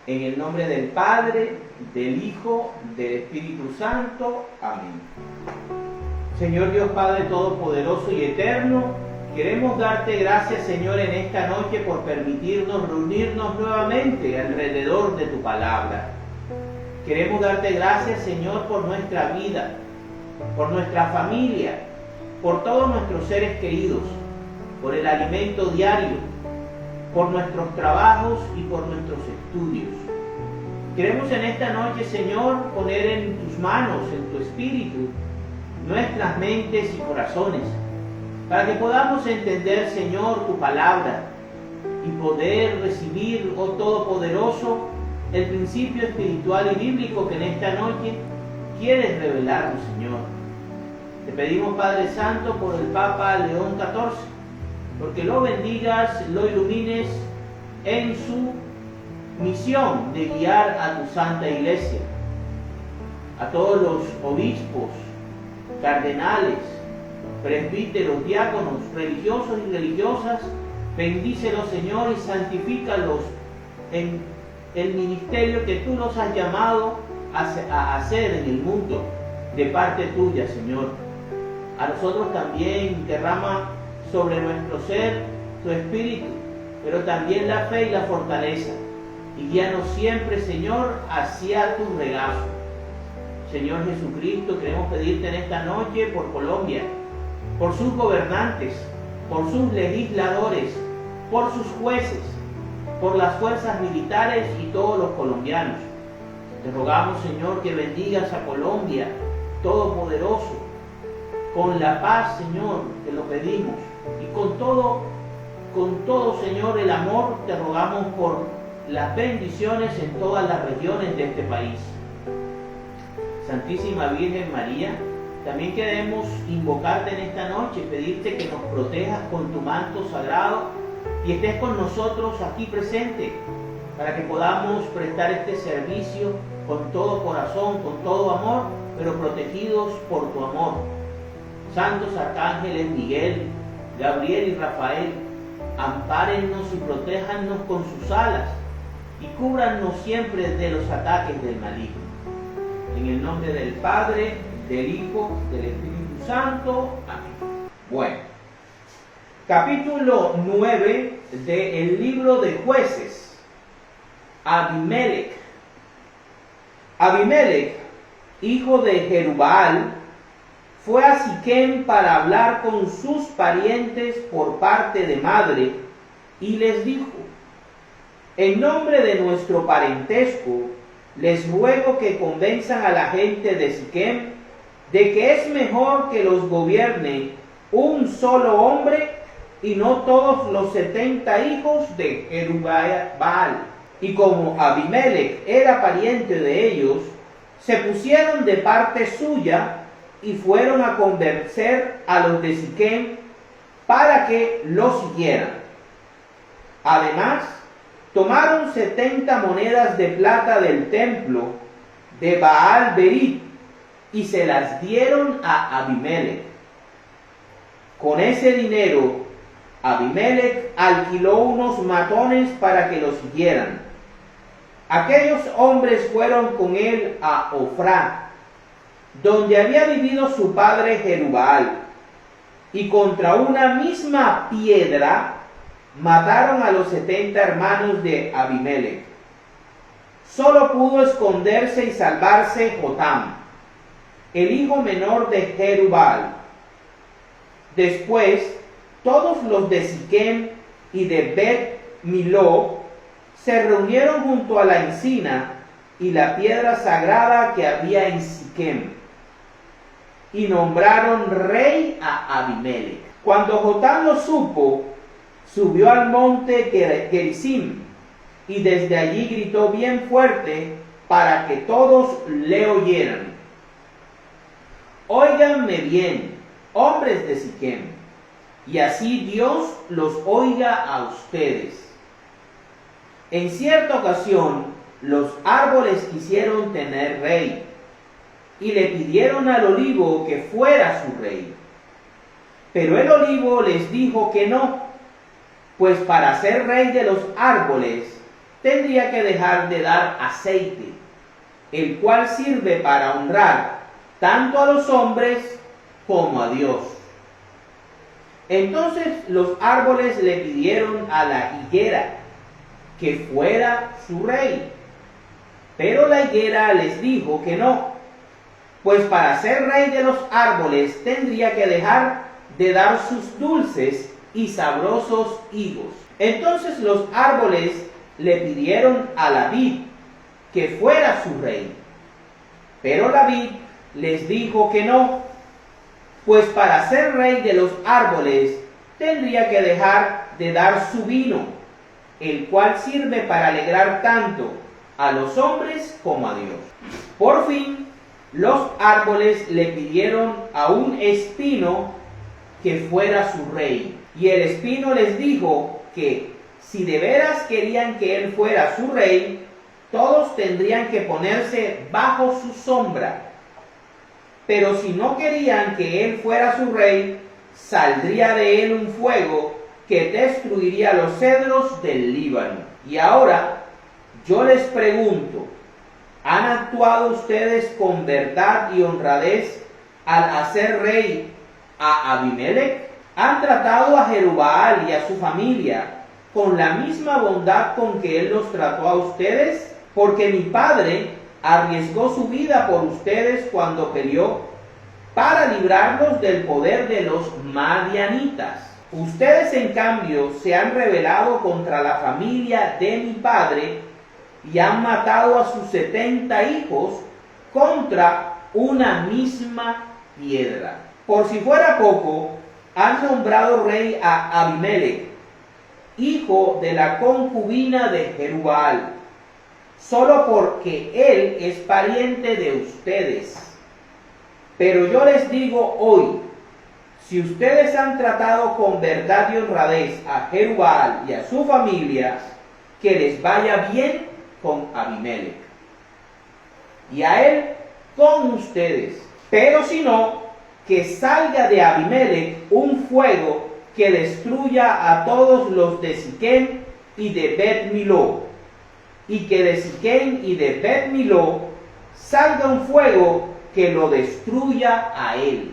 En el nombre del Padre, del Hijo, del Espíritu Santo. Amén. Señor Dios Padre Todopoderoso y Eterno, queremos darte gracias, Señor, en esta noche por permitirnos reunirnos nuevamente alrededor de tu palabra. Queremos darte gracias, Señor, por nuestra vida, por nuestra familia, por todos nuestros seres queridos, por el alimento diario, por nuestros trabajos y por nuestros estudios. Queremos en esta noche, Señor, poner en tus manos, en tu espíritu, nuestras mentes y corazones, para que podamos entender, Señor, tu palabra y poder recibir, oh Todopoderoso, el principio espiritual y bíblico que en esta noche quieres revelarnos, Señor. Te pedimos, Padre Santo, por el Papa León XIV, porque lo bendigas, lo ilumines en su misión de guiar a tu Santa Iglesia, a todos los obispos, cardenales, presbíteros, diáconos, religiosos y religiosas, bendícelos, Señor, y santifícalos en el ministerio que tú nos has llamado a hacer en el mundo, de parte tuya, Señor. A nosotros también derrama sobre nuestro ser tu espíritu, pero también la fe y la fortaleza, y guíanos siempre, Señor, hacia tu regazo. Señor Jesucristo, queremos pedirte en esta noche por Colombia, por sus gobernantes, por sus legisladores, por sus jueces, por las fuerzas militares y todos los colombianos. Te rogamos, Señor, que bendigas a Colombia, Todopoderoso, con la paz, Señor, te lo pedimos, y con todo, Señor, el amor, te rogamos por las bendiciones en todas las regiones de este país. Santísima Virgen María, también queremos invocarte en esta noche, pedirte que nos protejas con tu manto sagrado y estés con nosotros aquí presente, para que podamos prestar este servicio con todo corazón, con todo amor, pero protegidos por tu amor. Santos arcángeles Miguel, Gabriel y Rafael, ampárennos y protéjannos con sus alas y cúbrannos siempre de los ataques del maligno. En el nombre del Padre, del Hijo, del Espíritu Santo. Amén. Bueno, capítulo 9 del libro de Jueces. Abimelech. Abimelech, hijo de Jerubbaal, fue a Siquem para hablar con sus parientes por parte de madre y les dijo: en nombre de nuestro parentesco, les ruego que convenzan a la gente de Siquem de que es mejor que los gobierne un solo hombre y no todos los 70 hijos de Jerubbaal. Y como Abimelech era pariente de ellos, se pusieron de parte suya y fueron a convencer a los de Siquem para que lo siguieran. Además, tomaron 70 monedas de plata del templo de Baal Berit y se las dieron a Abimelech. Con ese dinero, Abimelech alquiló unos matones para que lo siguieran. Aquellos hombres fueron con él a Ofrá, donde había vivido su padre Jerubbaal, y contra una misma piedra mataron a los 70 hermanos de Abimelech. Solo pudo esconderse y salvarse Jotam, el hijo menor de Jerubbaal. Después, todos los de Siquem y de Bet Miló se reunieron junto a la encina y la piedra sagrada que había en Siquem, y nombraron rey a Abimelech. Cuando Jotam lo supo, subió al monte Gerizim, y desde allí gritó bien fuerte para que todos le oyeran. Óiganme bien, hombres de Siquem, y así Dios los oiga a ustedes. En cierta ocasión, los árboles quisieron tener rey, y le pidieron al olivo que fuera su rey. Pero el olivo les dijo que no, pues para ser rey de los árboles tendría que dejar de dar aceite, el cual sirve para honrar tanto a los hombres como a Dios. Entonces los árboles le pidieron a la higuera que fuera su rey, pero la higuera les dijo que no, pues para ser rey de los árboles tendría que dejar de dar sus dulces y sabrosos higos. Entonces los árboles le pidieron a la vid que fuera su rey, pero la vid les dijo que no, pues para ser rey de los árboles tendría que dejar de dar su vino, el cual sirve para alegrar tanto a los hombres como a Dios. Por fin, los árboles le pidieron a un espino que fuera su rey, y el espino les dijo que si de veras querían que él fuera su rey, todos tendrían que ponerse bajo su sombra. Pero si no querían que él fuera su rey, saldría de él un fuego que destruiría los cedros del Líbano. Y ahora yo les pregunto, ¿han actuado ustedes con verdad y honradez al hacer rey a Abimelech? ¿Han tratado a Jerubbaal y a su familia con la misma bondad con que él los trató a ustedes? Porque mi padre arriesgó su vida por ustedes cuando peleó para librarlos del poder de los madianitas. Ustedes, en cambio, se han rebelado contra la familia de mi padre y han matado a sus 70 hijos contra una misma piedra. Por si fuera poco, han nombrado rey a Abimelech, hijo de la concubina de Jerubbaal, solo porque él es pariente de ustedes. Pero yo les digo hoy, si ustedes han tratado con verdad y honradez a Jerubbaal y a su familia, que les vaya bien con Abimelech, y a él con ustedes. Pero si no, que salga de Abimelech un fuego que destruya a todos los de Siquem y de Bet-Miló, y que de Siquem y de Bet-Miló salga un fuego que lo destruya a él.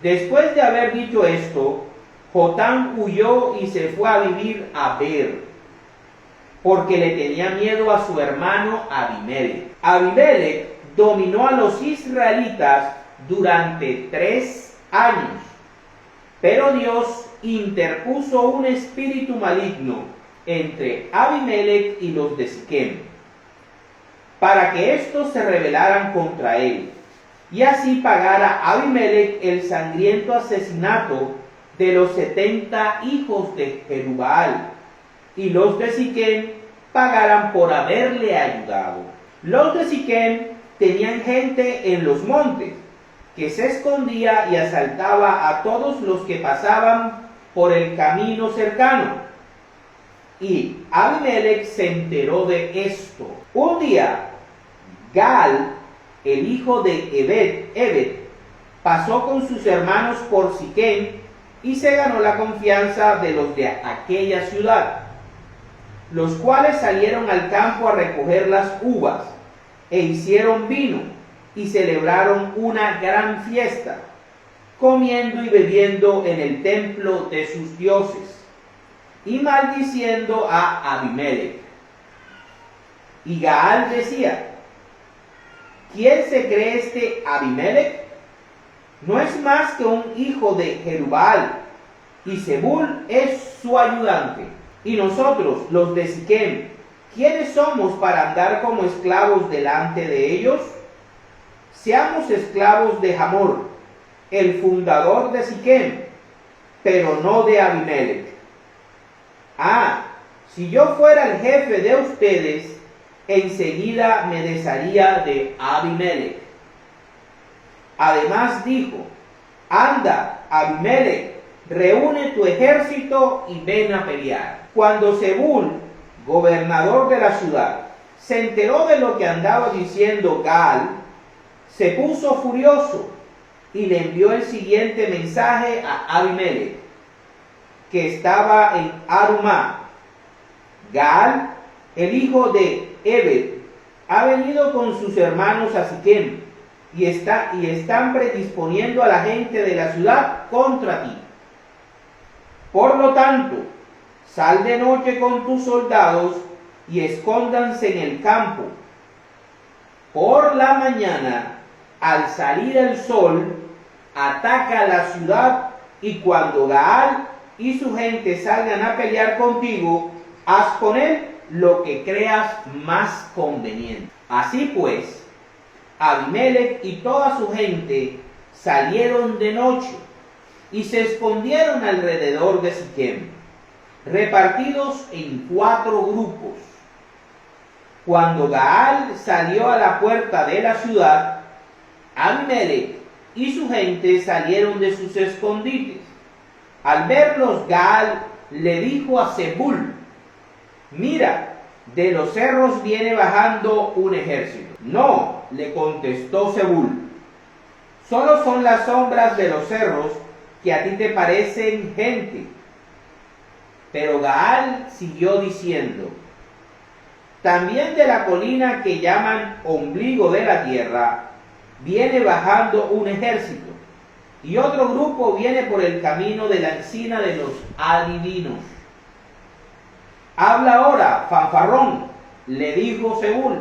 Después de haber dicho esto, Jotam huyó y se fue a vivir a Ber, porque le tenía miedo a su hermano Abimelech. Abimelech dominó a los israelitas durante 3 años, pero Dios interpuso un espíritu maligno entre Abimelech y los de Siquem, para que éstos se rebelaran contra él, y así pagara Abimelech el sangriento asesinato de los 70 hijos de Jerubbaal, y los de Siquem pagaran por haberle ayudado. Los de Siquem tenían gente en los montes, que se escondía y asaltaba a todos los que pasaban por el camino cercano. Y Abimelech se enteró de esto. Un día, Gaal, el hijo de Ebed, pasó con sus hermanos por Siquem y se ganó la confianza de los de aquella ciudad, los cuales salieron al campo a recoger las uvas e hicieron vino y celebraron una gran fiesta, comiendo y bebiendo en el templo de sus dioses y maldiciendo a Abimelech. Y Gaal decía: ¿quién se cree este Abimelech? No es más que un hijo de Jerubbaal, y Zebul es su ayudante. Y nosotros, los de Siquem, ¿quiénes somos para andar como esclavos delante de ellos? Seamos esclavos de Hamor, el fundador de Siquem, pero no de Abimelech. Ah, si yo fuera el jefe de ustedes, enseguida me desharía de Abimelech. Además dijo: anda, Abimelech, reúne tu ejército y ven a pelear. Cuando Zebul, gobernador de la ciudad, se enteró de lo que andaba diciendo Gaal, se puso furioso y le envió el siguiente mensaje a Abimelech, que estaba en Arumá: Gaal, el hijo de Ebed, ha venido con sus hermanos a Siquem y están predisponiendo a la gente de la ciudad contra ti. Por lo tanto, sal de noche con tus soldados y escóndanse en el campo. Por la mañana, al salir el sol, ataca la ciudad, y cuando Gaal y su gente salgan a pelear contigo, haz con él lo que creas más conveniente. Así pues, Abimelech y toda su gente salieron de noche y se escondieron alrededor de Siquem, repartidos en 4 grupos. Cuando Gaal salió a la puerta de la ciudad, Abimelech y su gente salieron de sus escondites. Al verlos, Gaal le dijo a Zebul: mira, de los cerros viene bajando un ejército. No, le contestó Zebul, solo son las sombras de los cerros que a ti te parecen gente. Pero Gaal siguió diciendo: también de la colina que llaman ombligo de la tierra viene bajando un ejército, y otro grupo viene por el camino de la encina de los adivinos. Habla ahora, fanfarrón, le dijo Zebul,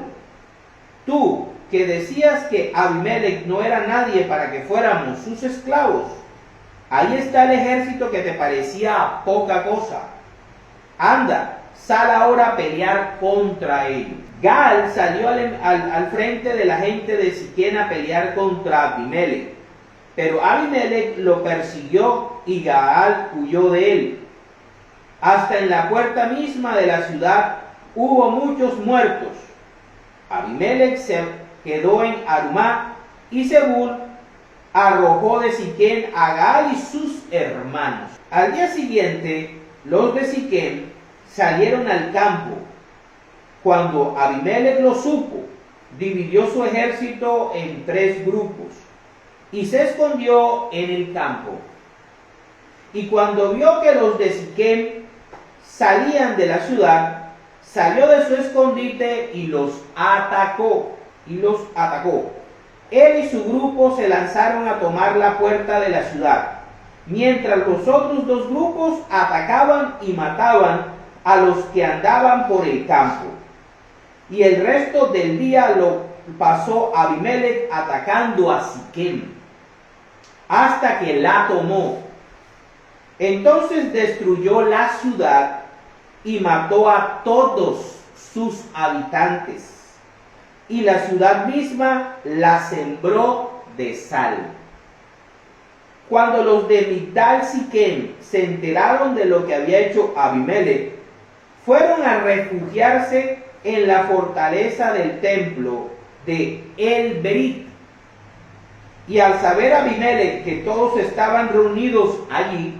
tú que decías que Abimelech no era nadie para que fuéramos sus esclavos. Ahí está el ejército que te parecía poca cosa. Anda, sal ahora a pelear contra ellos. Gaal salió al frente de la gente de Siquem a pelear contra Abimelech, pero Abimelech lo persiguió y Gaal huyó de él. Hasta en la puerta misma de la ciudad hubo muchos muertos. Abimelech se quedó en Arumá, y Zebul arrojó de Siquem a Gaal y sus hermanos. Al día siguiente, los de Siquem salieron al campo. Cuando Abimelech lo supo, dividió su ejército en 3 grupos y se escondió en el campo. Y cuando vio que los de Siquem salían de la ciudad, salió de su escondite y los atacó. Él y su grupo se lanzaron a tomar la puerta de la ciudad, mientras los otros 2 grupos atacaban y mataban a los que andaban por el campo. Y el resto del día lo pasó Abimelech atacando a Siquem, hasta que la tomó. Entonces destruyó la ciudad y mató a todos sus habitantes, y la ciudad misma la sembró de sal. Cuando los de Migdal Siquem se enteraron de lo que había hecho Abimelech, fueron a refugiarse en la fortaleza del templo de El Berit. Y al saber Abimelech que todos estaban reunidos allí,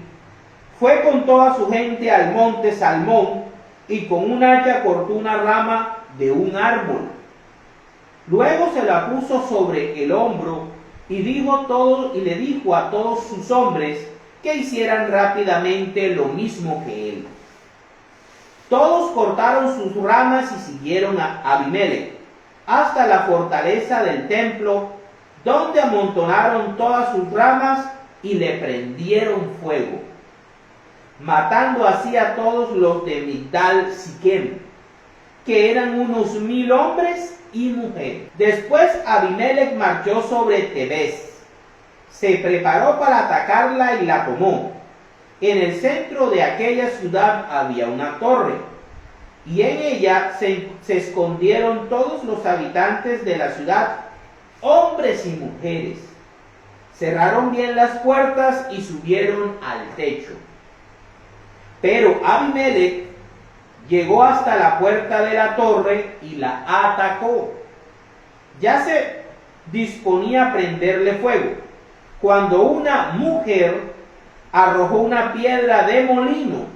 fue con toda su gente al monte Salmón, y con un hacha cortó una rama de un árbol. Luego se la puso sobre el hombro y le dijo a todos sus hombres que hicieran rápidamente lo mismo que él. Todos cortaron sus ramas y siguieron a Abimelech hasta la fortaleza del templo, donde amontonaron todas sus ramas y le prendieron fuego, matando así a todos los de Migdal Siquem, que eran unos 1000 hombres y mujeres. Después Abimelech marchó sobre Tebez, se preparó para atacarla y la tomó. En el centro de aquella ciudad había una torre, y en ella se escondieron todos los habitantes de la ciudad, hombres y mujeres. Cerraron bien las puertas y subieron al techo. Pero Abimelech llegó hasta la puerta de la torre y la atacó. Ya se disponía a prenderle fuego, cuando una mujer arrojó una piedra de molino,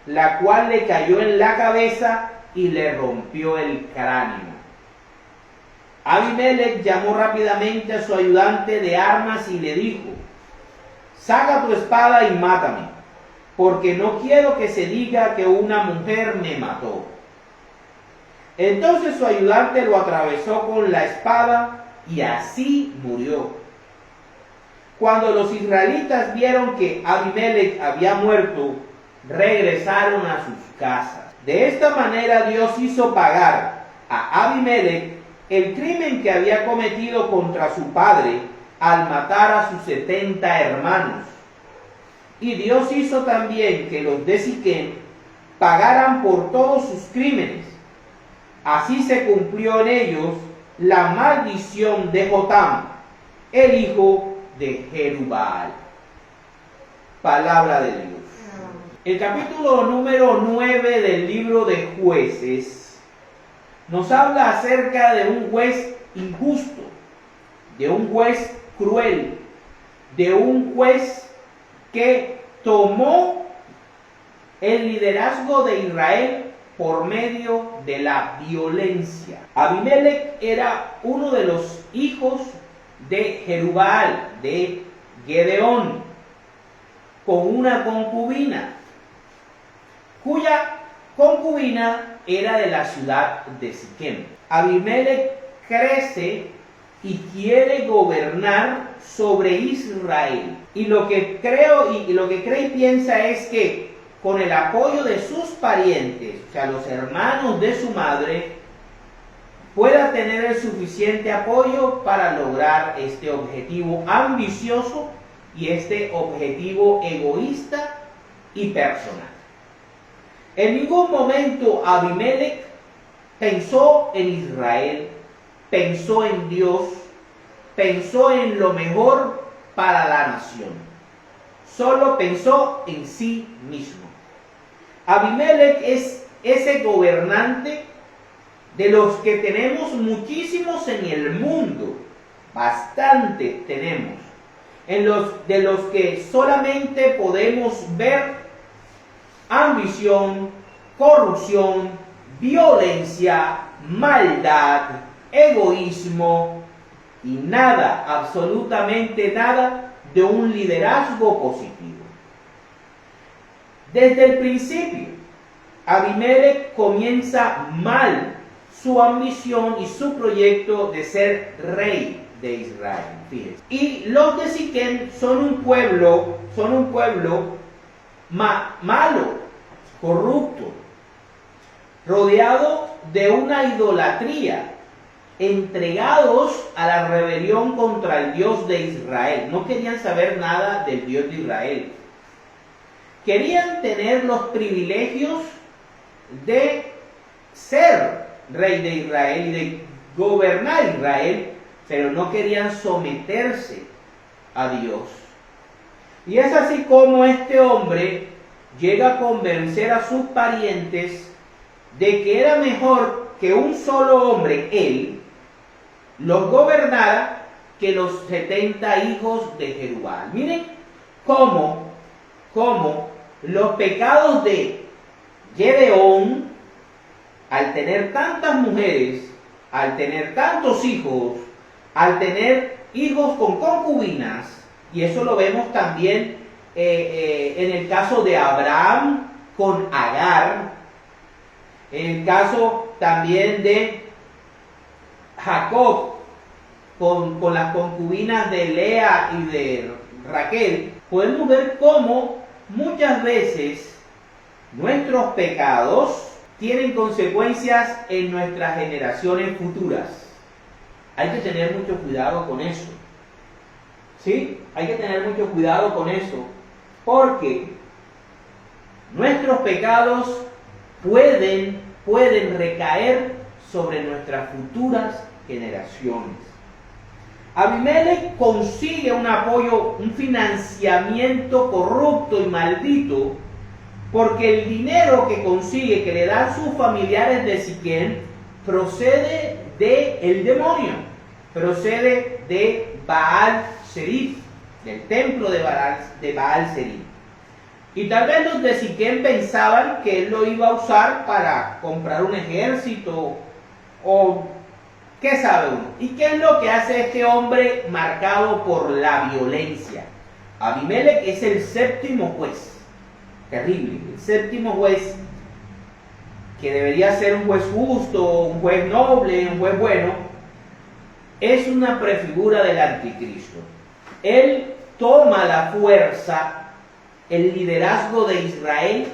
la cual le cayó en la cabeza y le rompió el cráneo. Abimelech llamó rápidamente a su ayudante de armas y le dijo: saca tu espada y mátame, porque no quiero que se diga que una mujer me mató. Entonces su ayudante lo atravesó con la espada y así murió. Cuando los israelitas vieron que Abimelech había muerto, regresaron a sus casas. De esta manera Dios hizo pagar a Abimelech el crimen que había cometido contra su padre al matar a sus 70 hermanos. Y Dios hizo también que los de Siquem pagaran por todos sus crímenes. Así se cumplió en ellos la maldición de Jotam, el hijo de Jerubbaal. Palabra de Dios. El capítulo número 9 del libro de Jueces nos habla acerca de un juez injusto, de un juez cruel, de un juez que tomó el liderazgo de Israel por medio de la violencia. Abimelech era uno de los hijos de Jerubbaal, de Gedeón, con una concubina, cuya concubina era de la ciudad de Siquem. Abimelech crece y quiere gobernar sobre Israel. Y lo que cree y piensa es que con el apoyo de sus parientes, o sea, los hermanos de su madre, pueda tener el suficiente apoyo para lograr este objetivo ambicioso y este objetivo egoísta y personal. En ningún momento Abimelech pensó en Israel, pensó en Dios, pensó en lo mejor para la nación. Solo pensó en sí mismo. Abimelech es ese gobernante de los que tenemos muchísimos en el mundo, bastante tenemos, de los que solamente podemos ver ambición, corrupción, violencia, maldad, egoísmo y nada, absolutamente nada de un liderazgo positivo. Desde el principio, Abimelech comienza mal su ambición y su proyecto de ser rey de Israel. Fíjense. Y los de Siquem son un pueblo malo, corrupto, rodeado de una idolatría, entregados a la rebelión contra el Dios de Israel. No querían saber nada del Dios de Israel. Querían tener los privilegios de ser rey de Israel y de gobernar Israel, pero no querían someterse a Dios. Y es así como este hombre llega a convencer a sus parientes de que era mejor que un solo hombre, él, los gobernara que los 70 hijos de Jerubbaal. Miren cómo los pecados de Gedeón, al tener tantas mujeres, al tener tantos hijos, al tener hijos con concubinas, y eso lo vemos también en el caso de Abraham con Agar, en el caso también de Jacob con las concubinas de Lea y de Raquel, podemos ver cómo muchas veces nuestros pecados tienen consecuencias en nuestras generaciones futuras. Hay que tener mucho cuidado con eso. ¿Sí? Hay que tener mucho cuidado con eso, porque nuestros pecados pueden recaer sobre nuestras futuras generaciones. Abimelech consigue un apoyo, un financiamiento corrupto y maldito porque el dinero que consigue, que le dan sus familiares de Siquem, procede del demonio, procede de Baal Zerif, del templo de Baal Zerif. Y tal vez los de Siquem pensaban que él lo iba a usar para comprar un ejército o qué sabe uno. ¿Y qué es lo que hace este hombre marcado por la violencia? Abimelech es el séptimo juez. Terrible, el séptimo juez, que debería ser un juez justo, un juez noble, un juez bueno, es una prefigura del anticristo. Él toma la fuerza, el liderazgo de Israel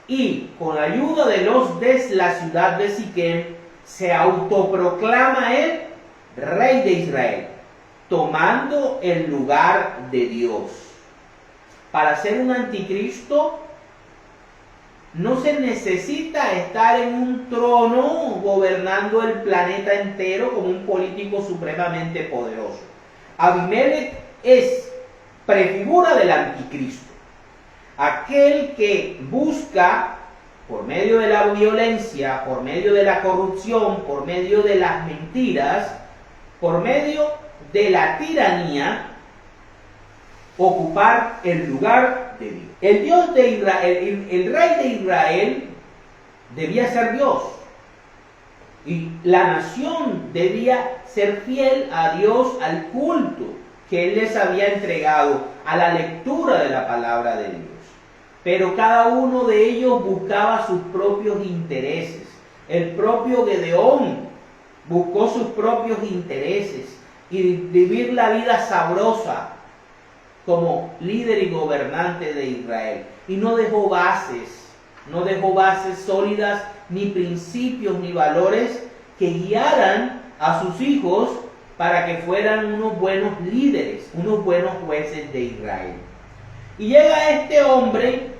y con la ayuda de los de la ciudad de Siquem se autoproclama él rey de Israel, tomando el lugar de Dios. Para ser un anticristo no se necesita estar en un trono gobernando el planeta entero como un político supremamente poderoso. Abimelech es prefigura del anticristo, aquel que busca por medio de la violencia, por medio de la corrupción, por medio de las mentiras, por medio de la tiranía, ocupar el lugar de Dios. El Dios de Israel, el rey de Israel debía ser Dios. Y la nación debía ser fiel a Dios, al culto que Él les había entregado, a la lectura de la palabra de Dios. Pero cada uno de ellos buscaba sus propios intereses. El propio Gedeón buscó sus propios intereses y vivir la vida sabrosa como líder y gobernante de Israel. Y no dejó bases sólidas, ni principios, ni valores que guiaran a sus hijos para que fueran unos buenos líderes, unos buenos jueces de Israel. Y llega este hombre,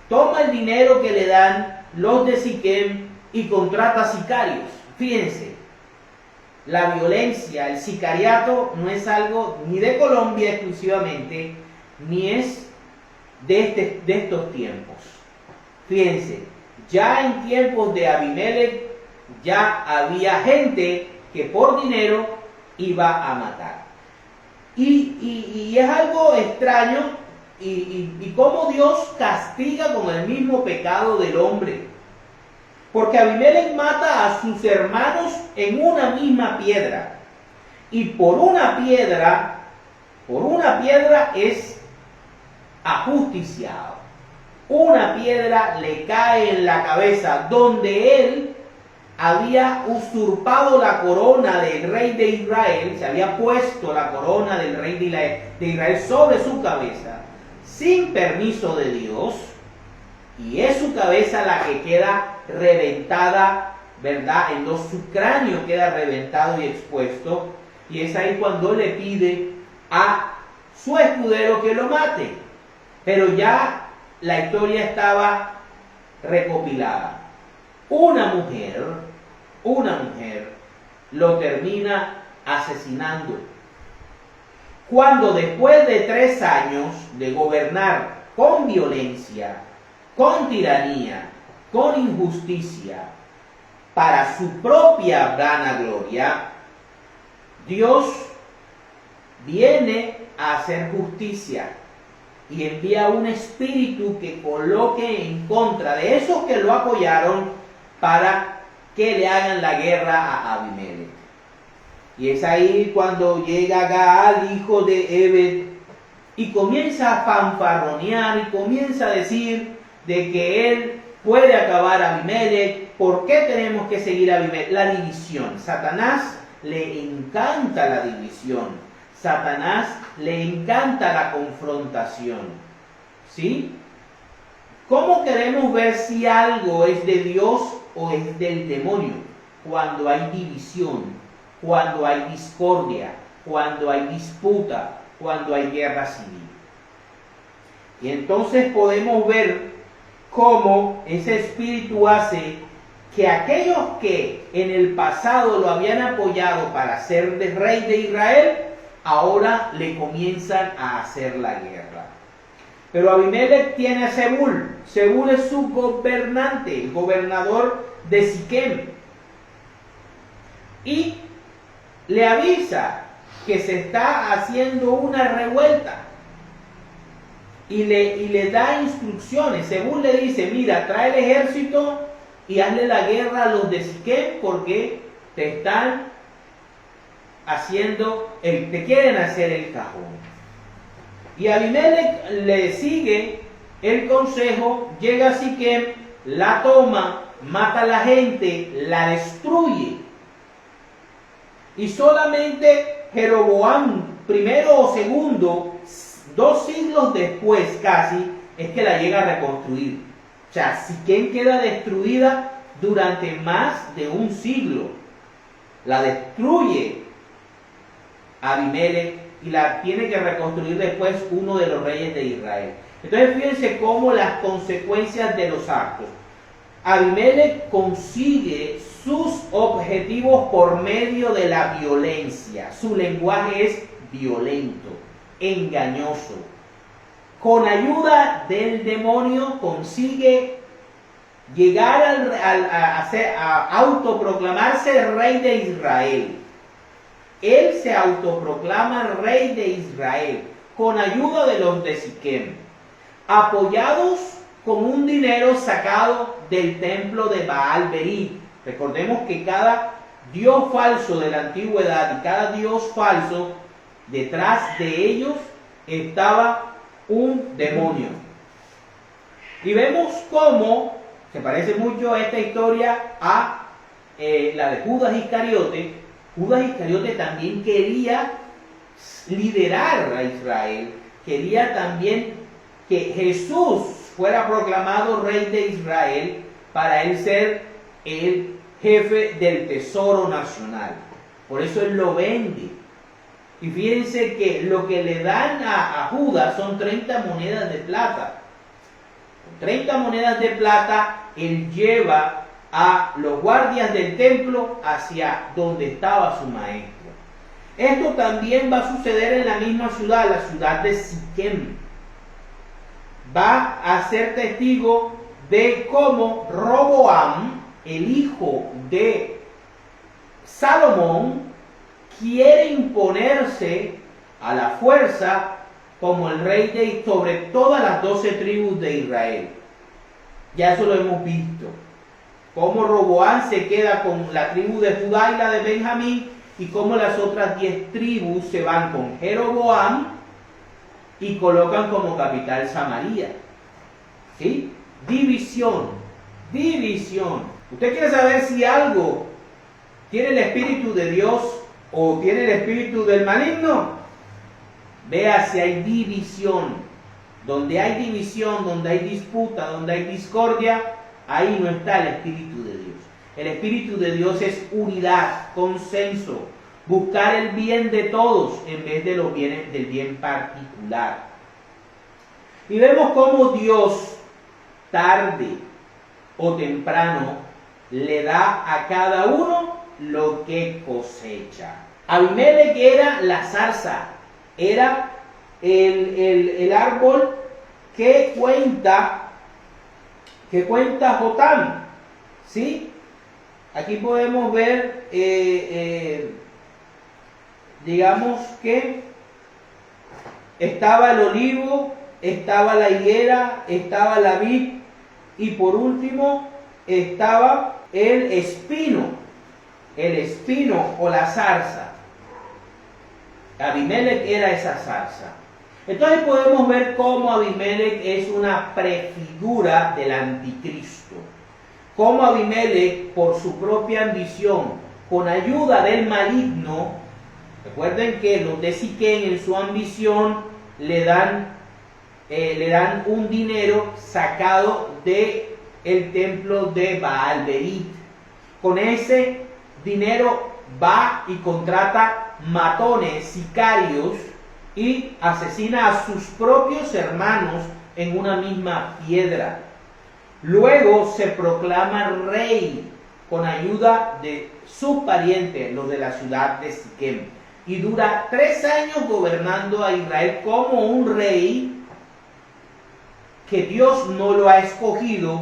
toma el dinero que le dan los de Siquem y contrata sicarios. Fíjense, la violencia, el sicariato no es algo ni de Colombia exclusivamente, ni es de estos tiempos. Fíjense, ya en tiempos de Abimelech ya había gente que por dinero iba a matar. Y es algo extraño y cómo Dios castiga con el mismo pecado del hombre. Porque Abimelech mata a sus hermanos en una misma piedra. Y por una piedra es ajusticiado. Una piedra le cae en la cabeza donde él había usurpado la corona del rey de Israel, se había puesto la corona del rey de Israel sobre su cabeza, sin permiso de Dios, y es su cabeza la que queda reventada, ¿verdad? En dos, su cráneo queda reventado y expuesto, y es ahí cuando le pide a su escudero que lo mate. Pero ya la historia estaba recopilada. Una mujer lo termina asesinando. Cuando después de 3 años de gobernar con violencia, con tiranía, con injusticia, para su propia vanagloria, Dios viene a hacer justicia y envía un espíritu que coloque en contra de esos que lo apoyaron para que le hagan la guerra a Abimelech. Y es ahí cuando llega Gaal, hijo de Ebed, y comienza a fanfarronear y comienza a decir de que él puede acabar a Abimelech. ¿Por qué tenemos que seguir a Abimelech? La división. Satanás le encanta la división. Satanás le encanta la confrontación. ¿Sí? ¿Cómo queremos ver si algo es de Dios o es del demonio? Cuando hay división, cuando hay discordia, cuando hay disputa, cuando hay guerra civil. Y entonces podemos ver cómo ese espíritu hace que aquellos que en el pasado lo habían apoyado para ser de rey de Israel, ahora le comienzan a hacer la guerra. Pero Abimelech tiene a Zebul. Zebul es su gobernante, el gobernador de Siquem. Y le avisa que se está haciendo una revuelta. Y le da instrucciones. Zebul le dice, mira, trae el ejército y hazle la guerra a los de Siquem porque te están te quieren hacer el cajón. Y Abimelech le sigue el consejo, llega a Siquem, la toma, mata a la gente, la destruye. Y solamente Jeroboam, primero o segundo, 2 siglos después casi, es que la llega a reconstruir. O sea, Siquem queda destruida durante más de 1 siglo. La destruye Abimelech y la tiene que reconstruir después uno de los reyes de Israel. Entonces fíjense cómo las consecuencias de los actos. Abimelech consigue sus objetivos por medio de la violencia. Su lenguaje es violento, engañoso. Con ayuda del demonio consigue llegar a autoproclamarse rey de Israel. Él se autoproclama rey de Israel con ayuda de los de Siquem, apoyados con un dinero sacado del templo de Baal Berit. Recordemos que cada dios falso de la antigüedad y cada dios falso, detrás de ellos estaba un demonio. Y vemos cómo se parece mucho esta historia a la de Judas Iscariote. Judas Iscariote también quería liderar a Israel, quería también que Jesús fuera proclamado rey de Israel para él ser el jefe del tesoro nacional. Por eso él lo vende. Y fíjense que lo que le dan a Judas son 30 monedas de plata. Con 30 monedas de plata él lleva a los guardias del templo hacia donde estaba su maestro. Esto también va a suceder en la misma ciudad, la ciudad de Siquem. Va a ser testigo de cómo Roboam, el hijo de Salomón, quiere imponerse a la fuerza como el rey sobre todas las 12 tribus de Israel. Ya eso lo hemos visto. Cómo Roboam se queda con la tribu de Judá y la de Benjamín, y cómo las otras 10 tribus se van con Jeroboam y colocan como capital Samaria. ¿Sí? División. ¿Usted quiere saber si algo tiene el Espíritu de Dios o tiene el espíritu del maligno? Vea si hay división. Donde hay división, donde hay disputa, donde hay discordia, ahí no está el Espíritu de Dios. El Espíritu de Dios es unidad, consenso, buscar el bien de todos en vez de los bienes del bien particular. Y vemos cómo Dios, tarde o temprano, le da a cada uno lo que cosecha. Abimelech era la zarza, era el árbol que cuenta Jotam, ¿sí? Aquí podemos ver, digamos que estaba el olivo, estaba la higuera, estaba la vid y por último estaba el espino o la zarza. Abimelech era esa zarza. Entonces podemos ver cómo Abimelech es una prefigura del anticristo. Cómo Abimelech, por su propia ambición, con ayuda del maligno, recuerden que los de Siquem en su ambición le dan un dinero sacado del templo de Baal Berit. Con ese dinero va y contrata matones, sicarios, y asesina a sus propios hermanos en una misma piedra. Luego se proclama rey con ayuda de sus parientes, los de la ciudad de Siquem, y dura 3 años gobernando a Israel como un rey que Dios no lo ha escogido,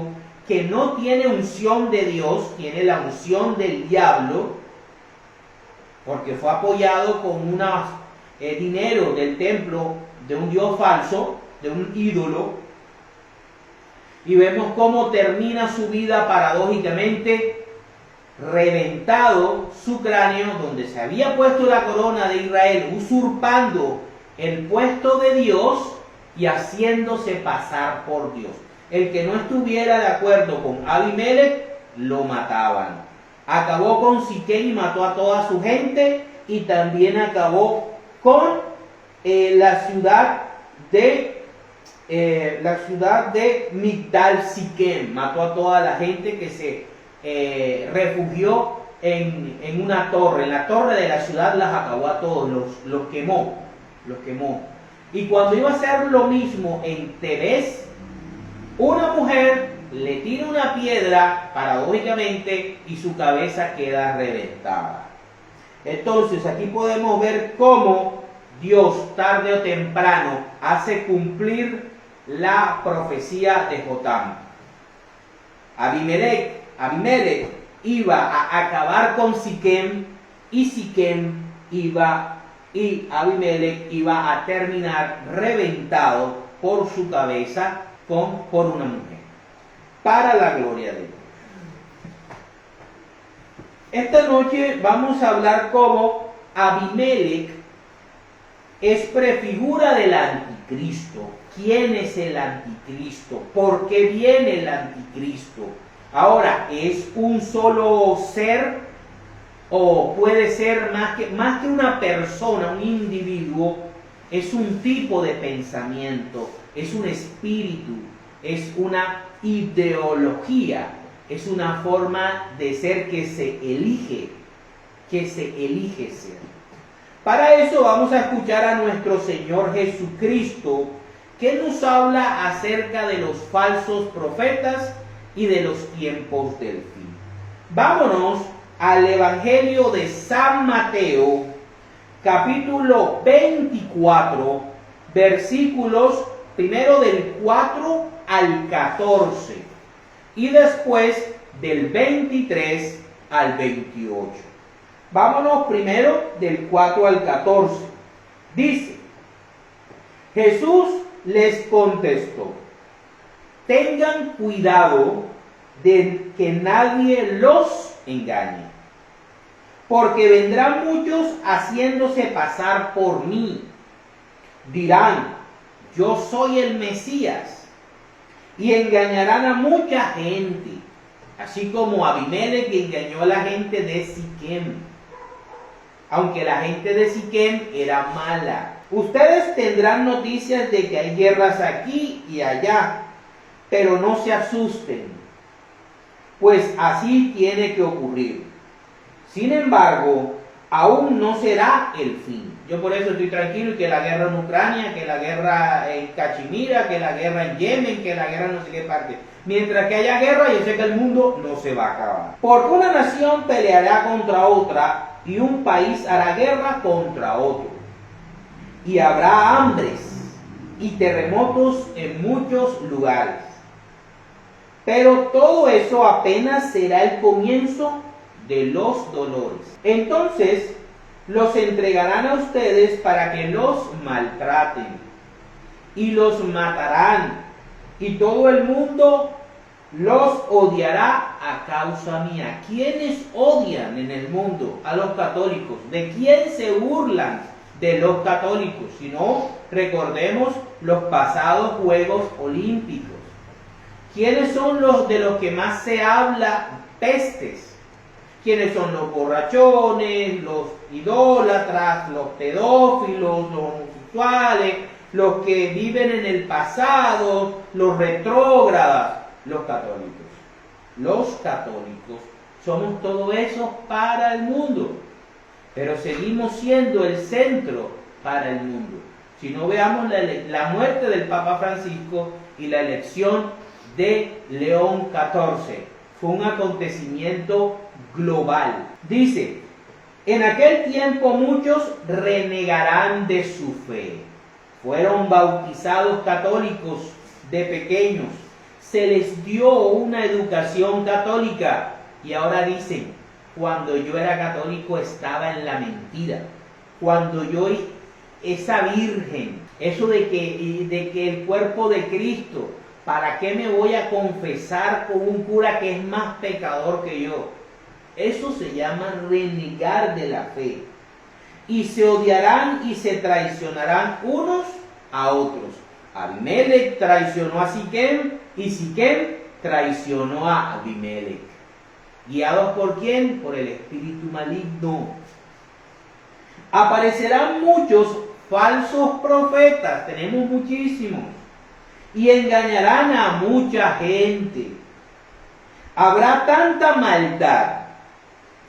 que no tiene unción de Dios, tiene la unción del diablo, porque fue apoyado con dinero del templo de un dios falso, de un ídolo. Y vemos cómo termina su vida paradójicamente, reventado su cráneo, donde se había puesto la corona de Israel, usurpando el puesto de Dios y haciéndose pasar por Dios. El que no estuviera de acuerdo con Abimelech, lo mataban. Acabó con Siquem y mató a toda su gente, y también acabó con la ciudad de Migdal Siquem. Mató a toda la gente que se refugió en una torre. En la torre de la ciudad las acabó a todos, los quemó. Y cuando iba a hacer lo mismo en Tebes, una mujer le tira una piedra, paradójicamente, y su cabeza queda reventada. Entonces aquí podemos ver cómo Dios, tarde o temprano, hace cumplir la profecía de Jotam. Abimelech iba a acabar con Siquem, y Abimelech iba a terminar reventado por su cabeza por una mujer, para la gloria de Dios. Esta noche vamos a hablar cómo Abimelech es prefigura del anticristo. ¿Quién es el anticristo? ¿Por qué viene el anticristo? Ahora, ¿es un solo ser o puede ser más que una persona, un individuo? Es un tipo de pensamiento, es un espíritu, es una ideología, es una forma de ser que se elige ser. Para eso vamos a escuchar a nuestro Señor Jesucristo, que nos habla acerca de los falsos profetas y de los tiempos del fin. Vámonos al Evangelio de San Mateo, capítulo 24, versículos primero del 4 al 14 y después del 23 al 28. Vámonos primero del 4 al 14. Dice: Jesús les contestó: tengan cuidado de que nadie los engañe, porque vendrán muchos haciéndose pasar por mí. Dirán: yo soy el Mesías, y engañarán a mucha gente, así como Abimelech engañó a la gente de Siquem, aunque la gente de Siquem era mala. Ustedes tendrán noticias de que hay guerras aquí y allá, pero no se asusten, pues así tiene que ocurrir. Sin embargo, aún no será el fin. Yo por eso estoy tranquilo, y que la guerra en Ucrania, que la guerra en Cachemira, que la guerra en Yemen, que la guerra en no sé qué parte. Mientras que haya guerra, yo sé que el mundo no se va a acabar. Porque una nación peleará contra otra, y un país hará guerra contra otro. Y habrá hambres y terremotos en muchos lugares. Pero todo eso apenas será el comienzo de los dolores. Entonces los entregarán a ustedes para que los maltraten, y los matarán, y todo el mundo los odiará a causa mía. ¿Quiénes odian en el mundo a los católicos? ¿De quién se burlan? De los católicos. Si no, recordemos los pasados Juegos Olímpicos. ¿Quiénes son los de los que más se habla pestes? ¿Quiénes son los borrachones, los idólatras, los pedófilos, los homosexuales, los que viven en el pasado, los retrógradas? Los católicos. Los católicos somos todo eso para el mundo, pero seguimos siendo el centro para el mundo. Si no, veamos la muerte del Papa Francisco y la elección de León XIV. Fue un acontecimiento global. Dice: en aquel tiempo muchos renegarán de su fe. Fueron bautizados católicos de pequeños se les dio una educación católica y ahora dicen, cuando yo era católico estaba en la mentira. Cuando yo, esa virgen, eso de que el cuerpo de Cristo, ¿para qué me voy a confesar con un cura que es más pecador que yo? Eso se llama renegar de la fe. Y se odiarán y se traicionarán unos a otros. Abimelech traicionó a Siquem y Siquem traicionó a Abimelech. ¿Guiados por quién? Por el espíritu maligno. Aparecerán muchos falsos profetas, tenemos muchísimos, y engañarán a mucha gente. Habrá tanta maldad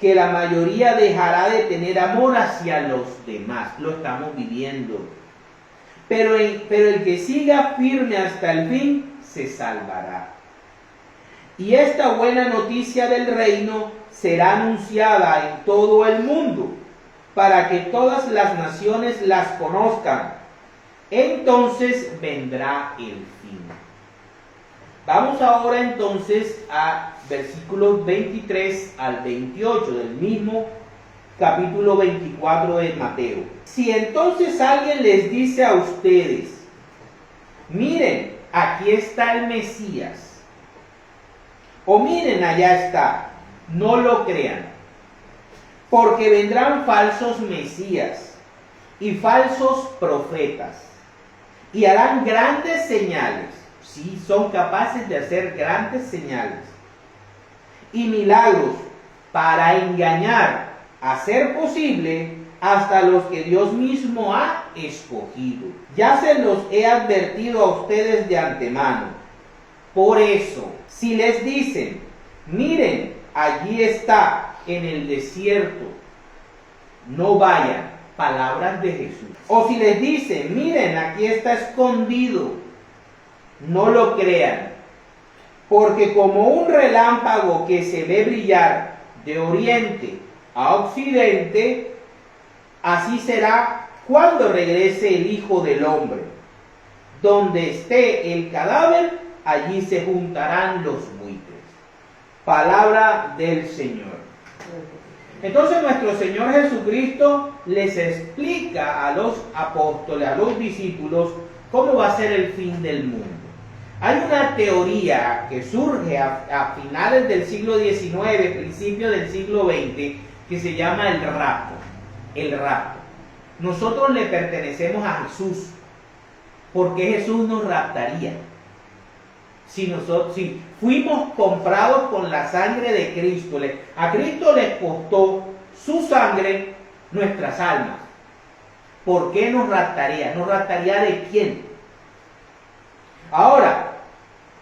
que la mayoría dejará de tener amor hacia los demás. Lo estamos viviendo. Pero el que siga firme hasta el fin se salvará. Y esta buena noticia del reino será anunciada en todo el mundo, para que todas las naciones las conozcan. Entonces vendrá el fin. Vamos ahora entonces a versículos 23 al 28 del mismo capítulo 24 de Mateo. Si entonces alguien les dice a ustedes, miren, aquí está el Mesías, o miren, allá está, no lo crean, porque vendrán falsos mesías y falsos profetas, y harán grandes señales. Sí, son capaces de hacer grandes señales y milagros para engañar, a ser posible, hasta los que Dios mismo ha escogido. Ya se los he advertido a ustedes de antemano. Por eso, si les dicen, miren, allí está en el desierto, no vayan. Palabras de Jesús. O si les dicen, miren, aquí está escondido, no lo crean, porque como un relámpago que se ve brillar de oriente a occidente, así será cuando regrese el Hijo del Hombre. Donde esté el cadáver, allí se juntarán los buitres. Palabra del Señor. Entonces nuestro Señor Jesucristo les explica a los apóstoles, a los discípulos, cómo va a ser el fin del mundo. Hay una teoría que surge a finales del siglo XIX, principios del siglo XX, que se llama el rapto. El rapto. Nosotros le pertenecemos a Jesús. ¿Por qué Jesús nos raptaría? Si fuimos comprados con la sangre de Cristo, a Cristo les costó su sangre nuestras almas. ¿Por qué nos raptaría? ¿Nos raptaría de quién? Ahora,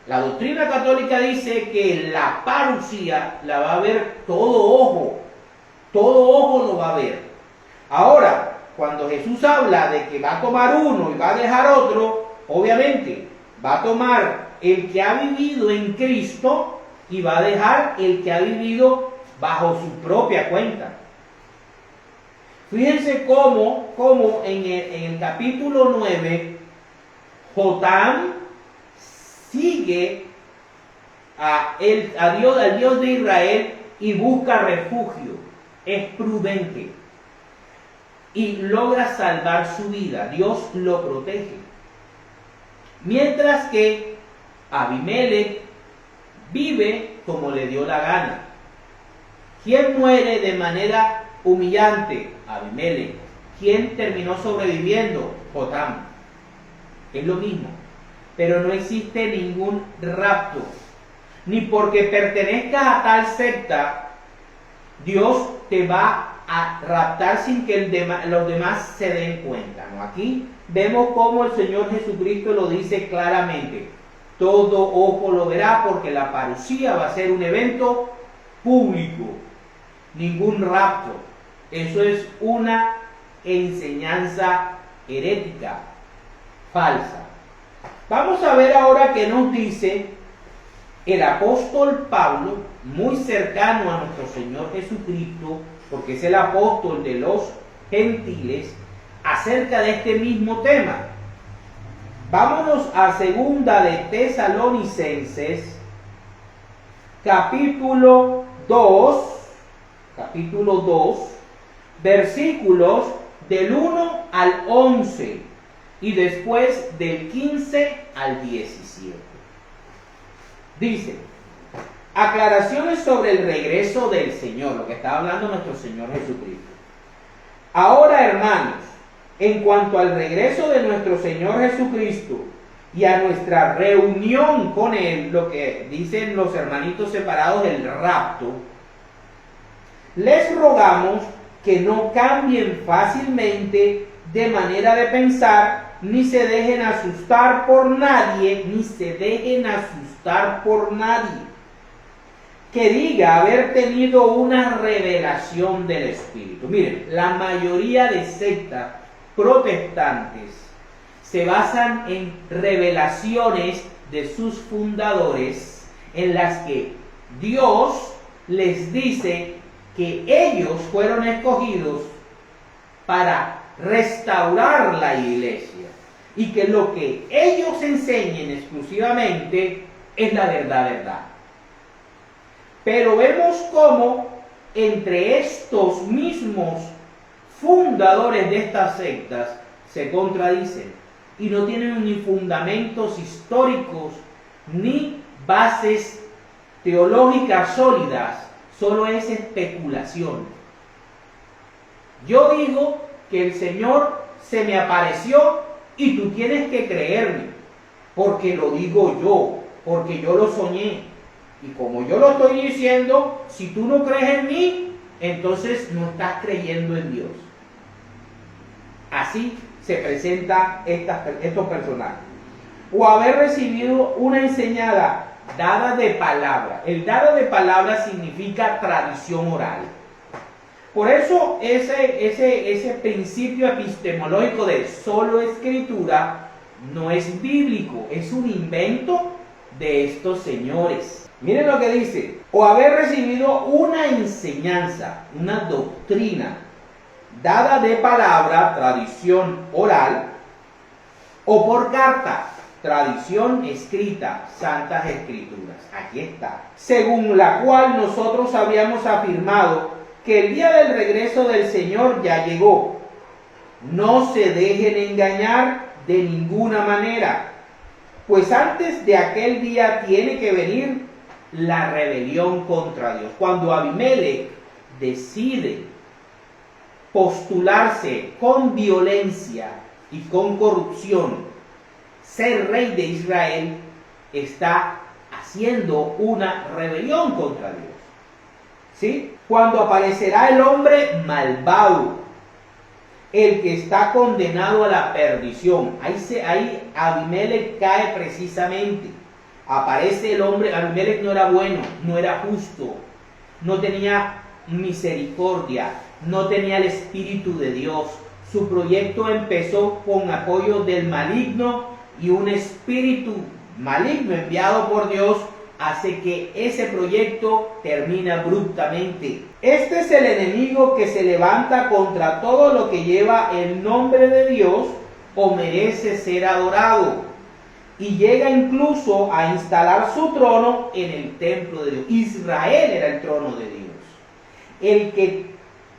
la doctrina católica dice que la parucía la va a ver todo ojo lo va a ver. Ahora, cuando Jesús habla de que va a tomar uno y va a dejar otro, obviamente va a tomar el que ha vivido en Cristo y va a dejar el que ha vivido bajo su propia cuenta. Fíjense cómo en el capítulo 9, Jotam sigue al Dios de Israel y busca refugio. Es prudente y logra salvar su vida. Dios lo protege. Mientras que Abimelech vive como le dio la gana. ¿Quién muere de manera humillante? Abimelech. ¿Quién terminó sobreviviendo? Jotam. Es lo mismo. Pero no existe ningún rapto. Ni porque pertenezcas a tal secta, Dios te va a raptar sin que los demás se den cuenta. ¿No? Aquí vemos cómo el Señor Jesucristo lo dice claramente. Todo ojo lo verá, porque la parucía va a ser un evento público. Ningún rapto. Eso es una enseñanza herética, falsa. Vamos a ver ahora qué nos dice el apóstol Pablo, muy cercano a nuestro Señor Jesucristo, porque es el apóstol de los gentiles, acerca de este mismo tema. Vámonos a segunda de Tesalonicenses, capítulo 2, versículos del 1 al 11 y después del 15 al 17. Dice: aclaraciones sobre el regreso del Señor, lo que está hablando nuestro Señor Jesucristo. Ahora, hermanos, en cuanto al regreso de nuestro Señor Jesucristo y a nuestra reunión con Él, lo que dicen los hermanitos separados del rapto, les rogamos que no cambien fácilmente de manera de pensar, ni se dejen asustar por nadie, que diga haber tenido una revelación del Espíritu. Miren, la mayoría de sectas protestantes se basan en revelaciones de sus fundadores, en las que Dios les dice que ellos fueron escogidos para restaurar la iglesia y que lo que ellos enseñen exclusivamente es la verdad. Pero vemos cómo entre estos mismos fundadores de estas sectas se contradicen y no tienen ni fundamentos históricos ni bases teológicas sólidas, solo es especulación. Yo digo que el Señor se me apareció y tú tienes que creerme, porque lo digo yo, porque yo lo soñé. Y como yo lo estoy diciendo, si tú no crees en mí, entonces no estás creyendo en Dios. Así se presentan estos personajes. O haber recibido una enseñanza dada de palabra. El dado de palabra significa tradición oral. Por eso ese principio epistemológico de solo escritura no es bíblico, es un invento de estos señores. Miren lo que dice: o haber recibido una enseñanza, una doctrina dada de palabra, tradición oral, o por carta, tradición escrita, santas escrituras. Aquí está. Según la cual nosotros habíamos afirmado que el día del regreso del Señor ya llegó. No se dejen engañar de ninguna manera, pues antes de aquel día tiene que venir la rebelión contra Dios. Cuando Abimelech decide postularse con violencia y con corrupción, ser rey de Israel, está haciendo una rebelión contra Dios. ¿Sí? Cuando aparecerá el hombre malvado, el que está condenado a la perdición. Ahí Abimelech cae precisamente. Aparece el hombre. Abimelech no era bueno, no era justo, no tenía misericordia, no tenía el Espíritu de Dios. Su proyecto empezó con apoyo del maligno, y un espíritu maligno enviado por Dios hace que ese proyecto termine abruptamente. Este es el enemigo que se levanta contra todo lo que lleva el nombre de Dios o merece ser adorado, y llega incluso a instalar su trono en el templo de Dios. Israel era el trono de Dios. El que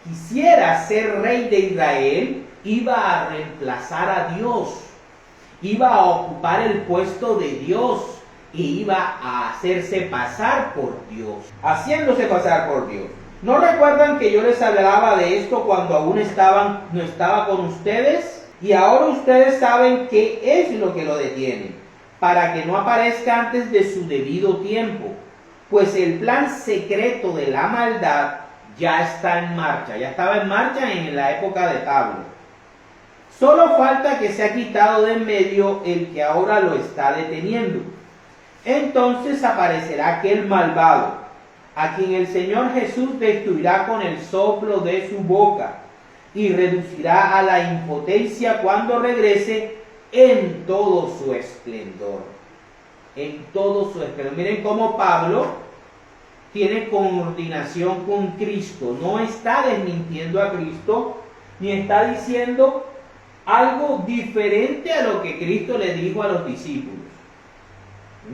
quisiera ser rey de Israel iba a reemplazar a Dios, iba a ocupar el puesto de Dios y iba a hacerse pasar por Dios, haciéndose pasar por Dios. ¿No recuerdan que yo les hablaba de esto cuando aún no estaba con ustedes? Y ahora ustedes saben qué es lo que lo detiene, para que no aparezca antes de su debido tiempo, pues el plan secreto de la maldad ya está en marcha, ya estaba en marcha en la época de Pablo. Solo falta que sea quitado de en medio el que ahora lo está deteniendo. Entonces aparecerá aquel malvado, a quien el Señor Jesús destruirá con el soplo de su boca, y reducirá a la impotencia cuando regrese en todo su esplendor. En todo su esplendor. Miren cómo Pablo tiene coordinación con Cristo. No está desmintiendo a Cristo, ni está diciendo algo diferente a lo que Cristo le dijo a los discípulos.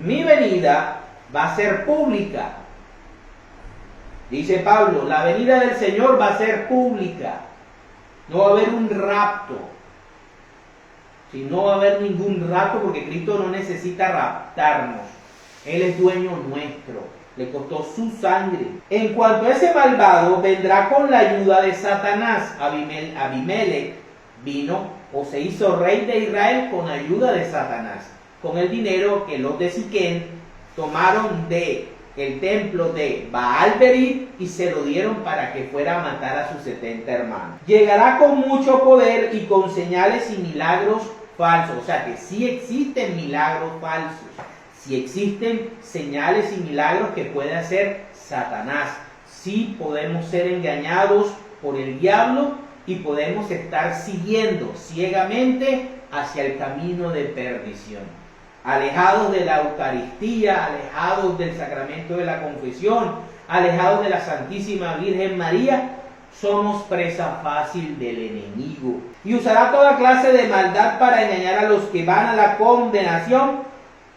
Mi venida va a ser pública. Dice Pablo, la venida del Señor va a ser pública. No va a haber un rapto. Si no va a haber ningún rapto, porque Cristo no necesita raptarnos. Él es dueño nuestro. Le costó su sangre. En cuanto a ese malvado, vendrá con la ayuda de Satanás. Abimelech vino o se hizo rey de Israel con ayuda de Satanás, con el dinero que los de Siquén tomaron de el templo de Baal-Berit y se lo dieron para que fuera a matar a sus 70 hermanos. Llegará con mucho poder y con señales y milagros falsos. O sea que sí existen milagros falsos, sí existen señales y milagros que puede hacer Satanás. Sí podemos ser engañados por el diablo y podemos estar siguiendo ciegamente hacia el camino de perdición. Alejados de la Eucaristía, alejados del sacramento de la confesión, alejados de la Santísima Virgen María, somos presa fácil del enemigo. Y usará toda clase de maldad para engañar a los que van a la condenación,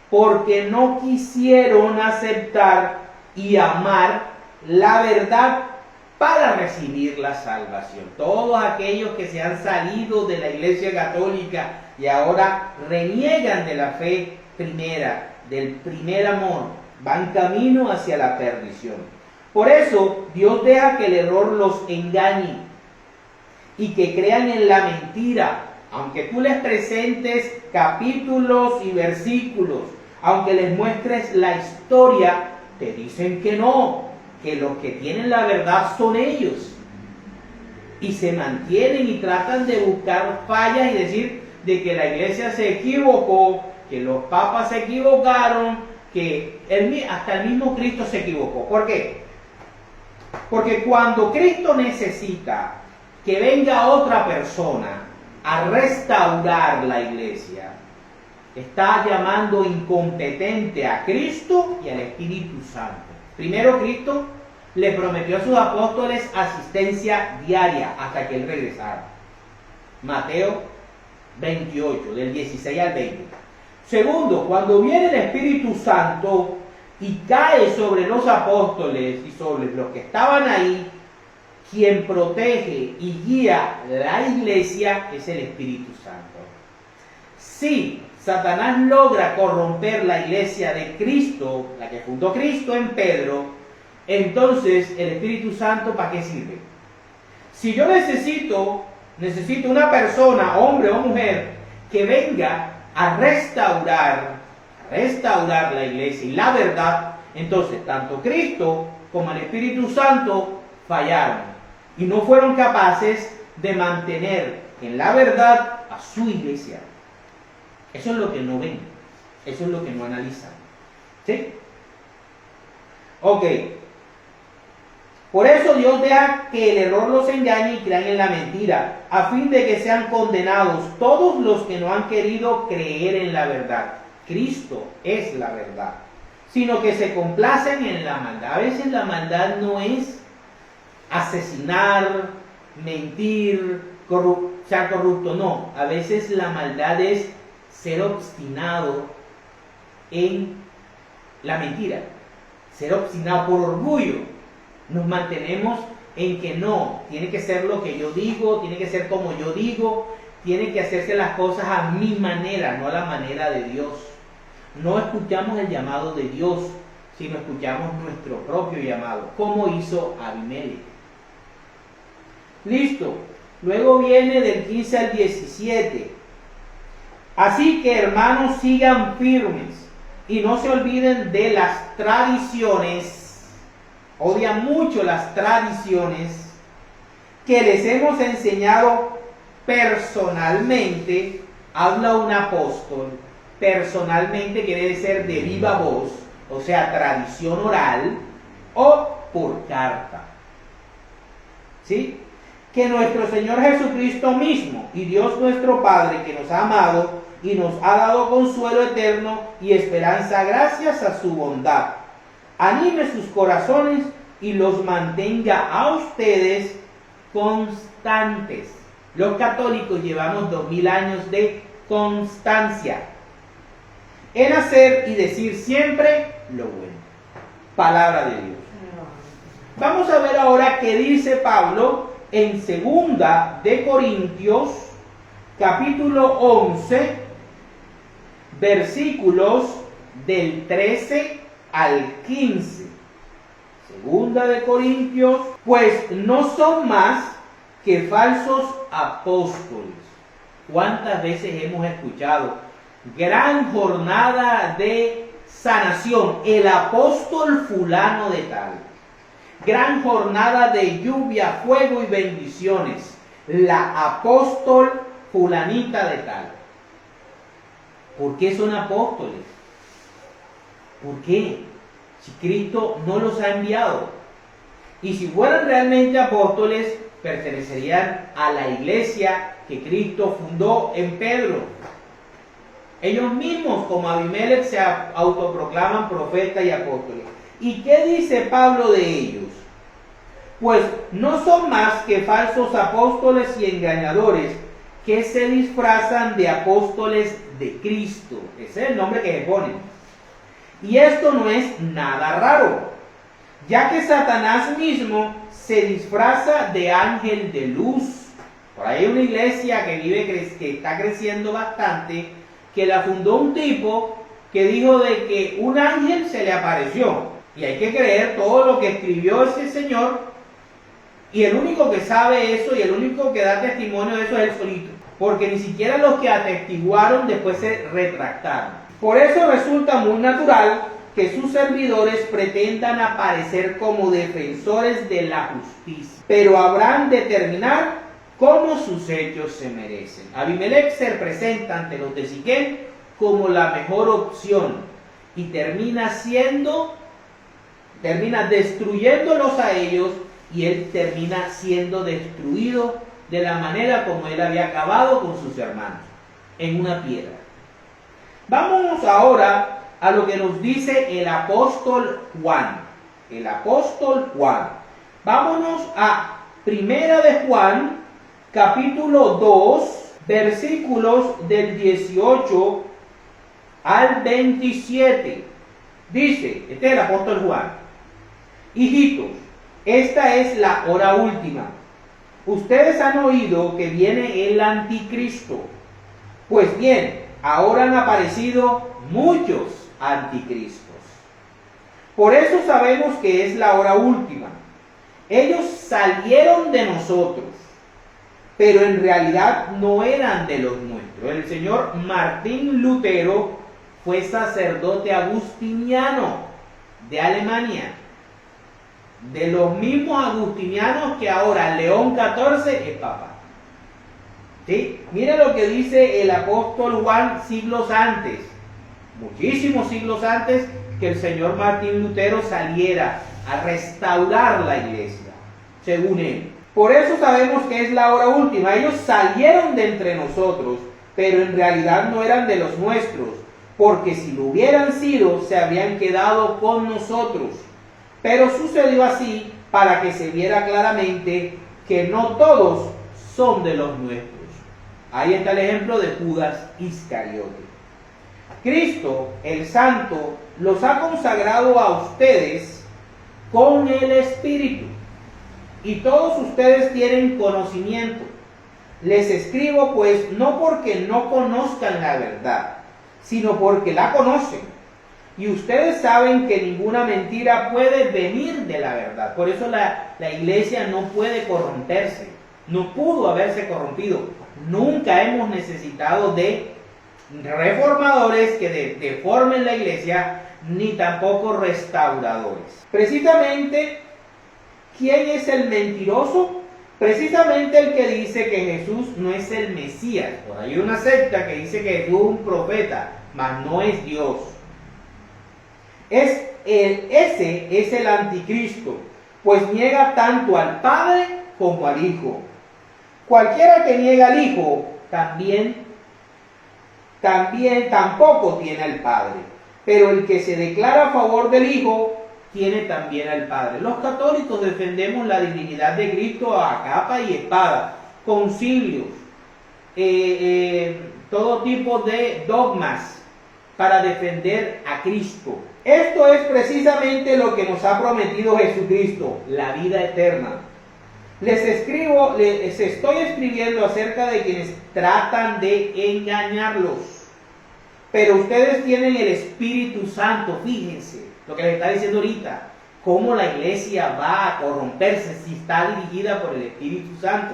porque no quisieron aceptar y amar la verdad para recibir la salvación. Todos aquellos que se han salido de la Iglesia Católica y ahora reniegan de la fe primera, del primer amor, van camino hacia la perdición. Por eso Dios deja que el error los engañe y que crean en la mentira. Aunque tú les presentes capítulos y versículos, aunque les muestres la historia, te dicen que no, que los que tienen la verdad son ellos. Y se mantienen y tratan de buscar fallas y decir de que la iglesia se equivocó, que los papas se equivocaron, que hasta el mismo Cristo se equivocó. ¿Por qué? Porque cuando Cristo necesita que venga otra persona a restaurar la iglesia, está llamando incompetente a Cristo y al Espíritu Santo. Primero, Cristo le prometió a sus apóstoles asistencia diaria hasta que Él regresara. Mateo 28, del 16 al 20. Segundo, cuando viene el Espíritu Santo y cae sobre los apóstoles y sobre los que estaban ahí, quien protege y guía la iglesia es el Espíritu Santo. Si Satanás logra corromper la iglesia de Cristo, la que fundó Cristo en Pedro, entonces el Espíritu Santo ¿para qué sirve? Si yo necesito una persona, hombre o mujer, que venga a restaurar la iglesia y la verdad, entonces tanto Cristo como el Espíritu Santo fallaron y no fueron capaces de mantener en la verdad a su iglesia. Eso es lo que no ven, eso es lo que no analizan. ¿Sí? Ok. Por eso Dios deja que el error los engañe y crean en la mentira, a fin de que sean condenados todos los que no han querido creer en la verdad. Cristo es la verdad, sino que se complacen en la maldad. A veces la maldad no es asesinar, mentir, ser corrupto, no. A veces la maldad es ser obstinado en la mentira, ser obstinado por orgullo. Nos mantenemos en que no, tiene que ser lo que yo digo, tiene que ser como yo digo, tiene que hacerse las cosas a mi manera, no a la manera de Dios. No escuchamos el llamado de Dios, sino escuchamos nuestro propio llamado, como hizo Abimelech. Listo. Luego viene del 15 al 17. Así que, hermanos, sigan firmes y no se olviden de las tradiciones. Odian mucho las tradiciones que les hemos enseñado personalmente. Habla un apóstol. Personalmente quiere decir de viva voz, o sea, tradición oral o por carta. ¿Sí? Que nuestro Señor Jesucristo mismo y Dios nuestro Padre, que nos ha amado y nos ha dado consuelo eterno y esperanza gracias a su bondad, anime sus corazones y los mantenga a ustedes constantes. Los católicos llevamos 2000 años de constancia en hacer y decir siempre lo bueno. Palabra de Dios. Vamos a ver ahora qué dice Pablo en 2 de Corintios, capítulo 11, versículos del 13 al 15. 2 de Corintios, pues no son más que falsos apóstoles. ¿Cuántas veces hemos escuchado? Gran jornada de sanación, el apóstol fulano de tal. Gran jornada de lluvia, fuego y bendiciones, la apóstol fulanita de tal. ¿Por qué son apóstoles? ¿Por qué? Si Cristo no los ha enviado. Y si fueran realmente apóstoles, pertenecerían a la iglesia que Cristo fundó en Pedro. Ellos mismos, como Abimelech, se autoproclaman profetas y apóstoles. ¿Y qué dice Pablo de ellos? Pues no son más que falsos apóstoles y engañadores que se disfrazan de apóstoles de Cristo. Ese es el nombre que se ponen. Y esto no es nada raro, ya que Satanás mismo se disfraza de ángel de luz. Por ahí hay una iglesia que está creciendo bastante, que la fundó un tipo que dijo de que un ángel se le apareció. Y hay que creer todo lo que escribió ese señor, y el único que sabe eso y el único que da testimonio de eso es él solito, porque ni siquiera los que atestiguaron después se retractaron. Por eso resulta muy natural que sus servidores pretendan aparecer como defensores de la justicia, pero habrán de determinar cómo sus hechos se merecen. Abimelech se presenta ante los de Siquem como la mejor opción y termina destruyéndolos a ellos, y él termina siendo destruido de la manera como él había acabado con sus hermanos, en una piedra. Vámonos ahora a lo que nos dice el apóstol Juan. El apóstol Juan. Vámonos a 1 de Juan, capítulo 2, versículos del 18 al 27. Dice, este es el apóstol Juan: hijitos, esta es la hora última. Ustedes han oído que viene el anticristo. Pues bien, ahora han aparecido muchos anticristos. Por eso sabemos que es la hora última. Ellos salieron de nosotros, pero en realidad no eran de los nuestros. El señor Martín Lutero fue sacerdote agustiniano de Alemania, de los mismos agustinianos que ahora León XIV es papa. ¿Sí? Mira lo que dice el apóstol Juan siglos antes, muchísimos siglos antes que el señor Martín Lutero saliera a restaurar la iglesia, según él. Por eso sabemos que es la hora última. Ellos salieron de entre nosotros, pero en realidad no eran de los nuestros, porque si lo hubieran sido, se habrían quedado con nosotros. Pero sucedió así para que se viera claramente que no todos son de los nuestros. Ahí está el ejemplo de Judas Iscariote. Cristo, el Santo, los ha consagrado a ustedes con el Espíritu, y todos ustedes tienen conocimiento. Les escribo pues no porque no conozcan la verdad, sino porque la conocen. Y ustedes saben que ninguna mentira puede venir de la verdad. Por eso la iglesia no puede corromperse. No pudo haberse corrompido. Nunca hemos necesitado de reformadores que deformen la iglesia, ni tampoco restauradores. Precisamente, ¿quién es el mentiroso? Precisamente el que dice que Jesús no es el Mesías. Por ahí hay una secta que dice que Jesús es un profeta, mas no es Dios. Ese es el anticristo, pues niega tanto al Padre como al Hijo. Cualquiera que niega al Hijo tampoco tiene al Padre, pero el que se declara a favor del Hijo tiene también al Padre. Los católicos defendemos la divinidad de Cristo a capa y espada, concilios, todo tipo de dogmas para defender a Cristo. Esto es precisamente lo que nos ha prometido Jesucristo, la vida eterna. Les estoy escribiendo acerca de quienes tratan de engañarlos. Pero ustedes tienen el Espíritu Santo. Fíjense lo que les está diciendo ahorita. Cómo la iglesia va a corromperse si está dirigida por el Espíritu Santo.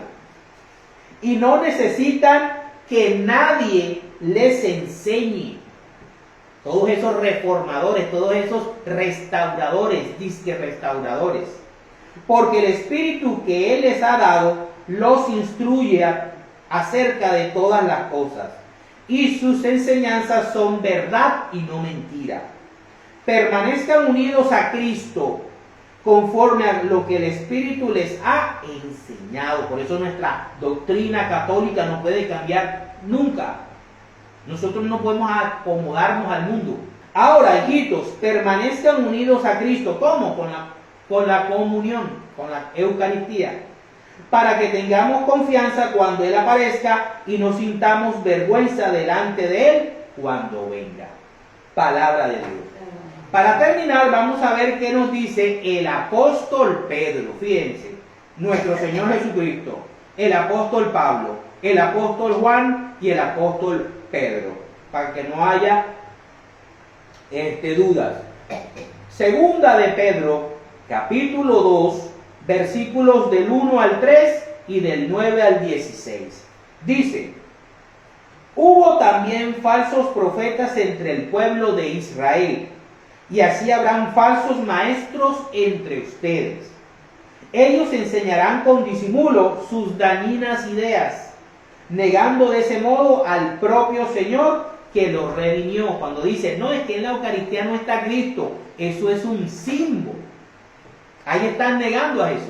Y no necesitan que nadie les enseñe. Todos esos reformadores, todos esos restauradores, disque restauradores. Porque el Espíritu que Él les ha dado los instruye acerca de todas las cosas. Y sus enseñanzas son verdad y no mentira. Permanezcan unidos a Cristo conforme a lo que el Espíritu les ha enseñado. Por eso nuestra doctrina católica no puede cambiar nunca. Nosotros no podemos acomodarnos al mundo. Ahora, hijitos, permanezcan unidos a Cristo. ¿Cómo? Con la comunión, con la Eucaristía. Para que tengamos confianza cuando Él aparezca y no sintamos vergüenza delante de Él cuando venga. Palabra de Dios. Para terminar, vamos a ver qué nos dice el apóstol Pedro. Fíjense, nuestro Señor Jesucristo, el apóstol Pablo, el apóstol Juan y el apóstol Pedro, para que no haya dudas. Segunda de Pedro, capítulo 2, versículos del 1 al 3 y del 9 al 16. Dice: hubo también falsos profetas entre el pueblo de Israel, y así habrán falsos maestros entre ustedes. Ellos enseñarán con disimulo sus dañinas ideas, negando de ese modo al propio Señor que los redimió. Cuando dice, no, es que en la Eucaristía no está Cristo, eso es un símbolo. Ahí están negando a Jesús.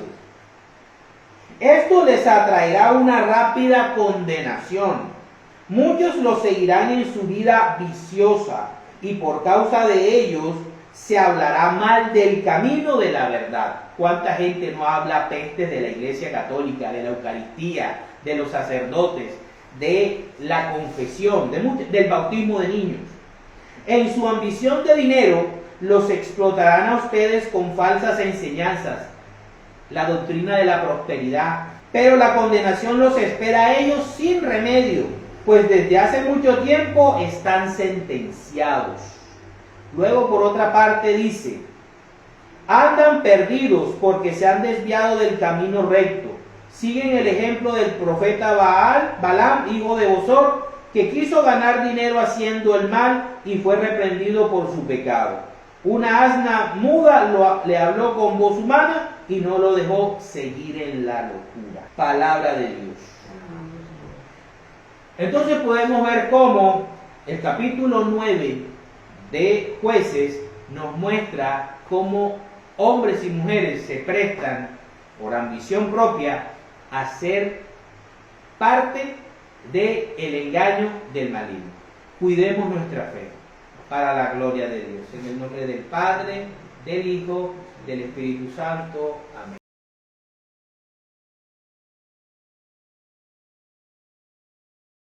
Esto les atraerá una rápida condenación. Muchos los seguirán en su vida viciosa, y por causa de ellos se hablará mal del camino de la verdad. ¿Cuánta gente no habla pestes de la Iglesia Católica, de la Eucaristía, de los sacerdotes, de la confesión, del bautismo de niños? En su ambición de dinero, los explotarán a ustedes con falsas enseñanzas, la doctrina de la prosperidad. Pero la condenación los espera a ellos sin remedio, pues desde hace mucho tiempo están sentenciados. Luego, por otra parte, dice: andan perdidos porque se han desviado del camino recto. Siguen el ejemplo del profeta Balaam, hijo de Bosor, que quiso ganar dinero haciendo el mal y fue reprendido por su pecado. Una asna muda le habló con voz humana y no lo dejó seguir en la locura. Palabra de Dios. Entonces podemos ver cómo el capítulo 9 de Jueces nos muestra cómo hombres y mujeres se prestan por ambición propia a ser parte del engaño del maligno. Cuidemos nuestra fe para la gloria de Dios. En el nombre del Padre, del Hijo, del Espíritu Santo. Amén.